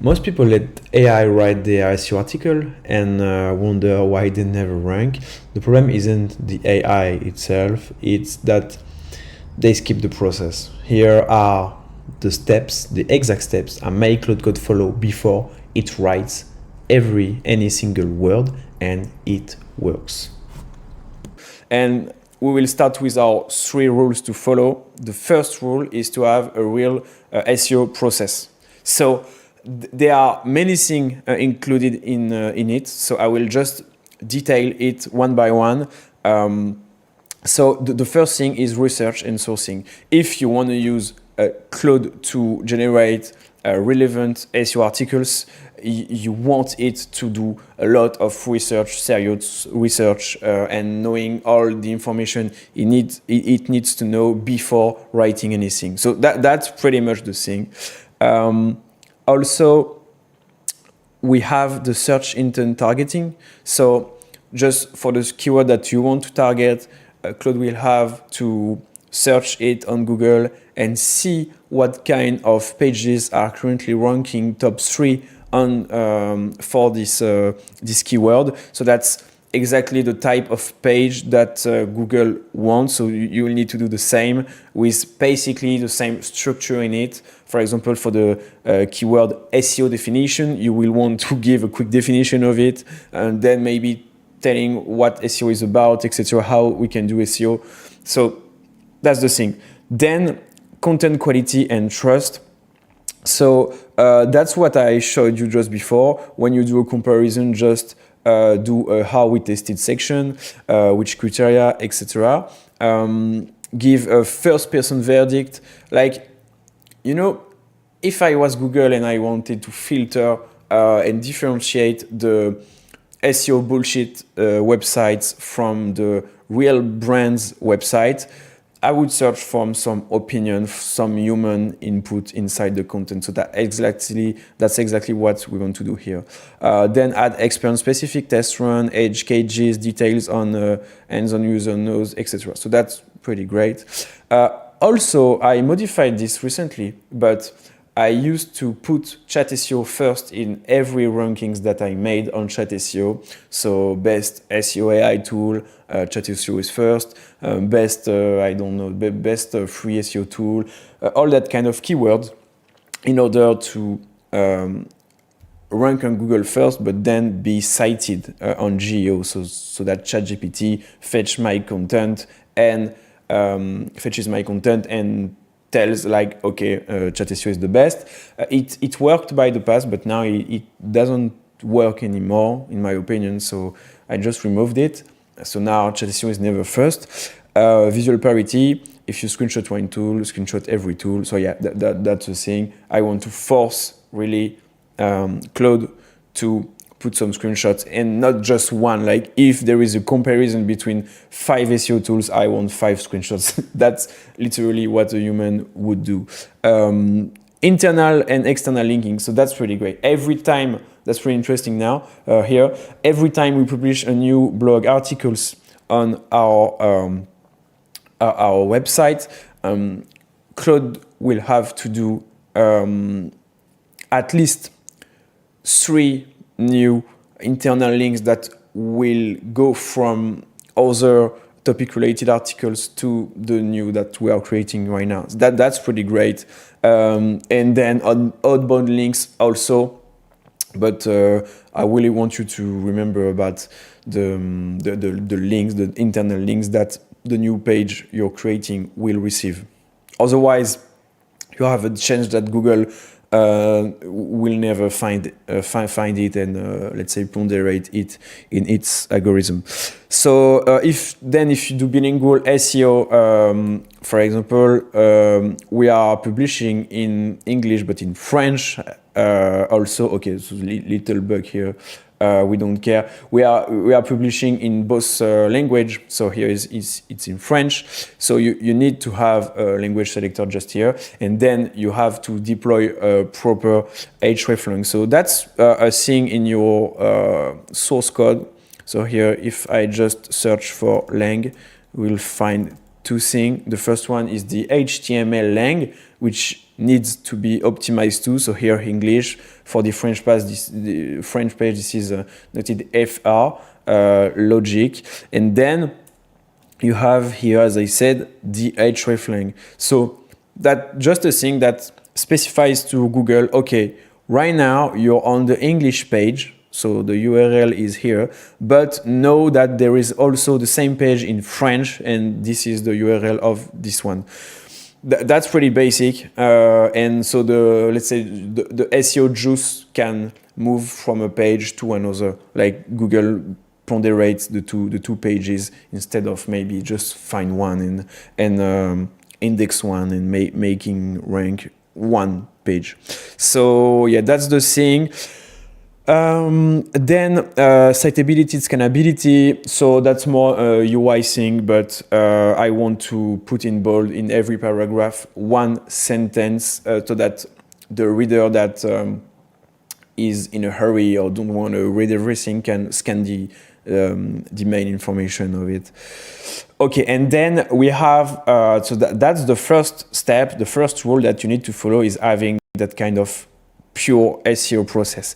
Most people let AI write their SEO article and wonder why they never rank. The problem isn't the AI itself, it's that they skip the process. Here are the steps, the exact steps I make Claude Code follow before it writes any single word, and it works. And we will start with our 3 rules to follow. The first rule is to have a real SEO process. So there are many things included in it, so I will just detail it one by one. So the first thing is research and sourcing. If you want to use Claude to generate relevant SEO articles, you want it to do a lot of research, serious research, and knowing all the information it needs to know before writing anything. So that's pretty much the thing. Also, we have the search intent targeting. So just for the keyword that you want to target, Claude will have to search it on Google and see what kind of pages are currently ranking top 3 on for this keyword. So that's exactly the type of page that Google wants. So you will need to do the same with basically the same structure in it. For example, for the keyword SEO definition, you will want to give a quick definition of it, and then maybe telling what SEO is about, etc., how we can do SEO. So that's the thing. Then content quality and trust. So that's what I showed you just before. When you do a comparison, just do a how we tested section, which criteria, etc. Give a first-person verdict. Like, you know, if I was Google and I wanted to filter and differentiate the SEO bullshit websites from the real brand's website, I would search from some opinion, some human input inside the content. So that's exactly what we want to do here. Then add experience-specific test run, edge cages, details on hands-on user knows, etc. So that's pretty great. Also, I modified this recently, but I used to put Chat SEO first in every rankings that I made on Chat SEO. So best SEO AI tool, Chat SEO is first. Best free SEO tool, all that kind of keywords, in order to rank on Google first, but then be cited on GEO, so that ChatGPT fetches my content and tells like, okay, Chat SEO is the best. It worked by the past, but now it doesn't work anymore, in my opinion. So I just removed it. So now Chat SEO is never first. Visual parity. If you screenshot one tool, screenshot every tool. So yeah, that's the thing. I want to force really Claude to put some screenshots and not just one. Like if there is a comparison between 5 SEO tools, I want 5 screenshots. That's literally what a human would do. Internal and external linking. So that's pretty great. Every time, that's pretty interesting now here. Every time we publish a new blog articles on our website, Claude will have to do at least 3 new internal links that will go from other topic-related articles to the new that we are creating right now. So that's pretty great. And then outbound links also. But I really want you to remember about the links, the internal links that the new page you're creating will receive. Otherwise, you have a chance that Google will never find it and let's say ponderate it in its algorithm. So if you do bilingual SEO, for example, we are publishing in English but in French also. Okay, so little bug here. We don't care. We are publishing in both language. So here it's in French. So you need to have a language selector just here, and then you have to deploy a proper hreflang. So that's a thing in your source code. So here, if I just search for lang, we'll find 2 things. The first one is the HTML lang, which needs to be optimized too. So here English, for the French page, this is noted FR, logic. And then you have here, as I said, the hreflang. So that just a thing that specifies to Google, okay, right now you're on the English page, so the URL is here, but know that there is also the same page in French, and this is the URL of this one. That's pretty basic, and so let's say the SEO juice can move from a page to another, like Google ponderates the two pages instead of maybe just find one and index one and making rank one page. So yeah, that's the thing. Then citability, scannability, so that's more UI thing, but I want to put in bold in every paragraph one sentence so that the reader that is in a hurry or don't want to read everything can scan the main information of it. Okay, and then we have, so that's the first step, the first rule that you need to follow is having that kind of pure SEO process.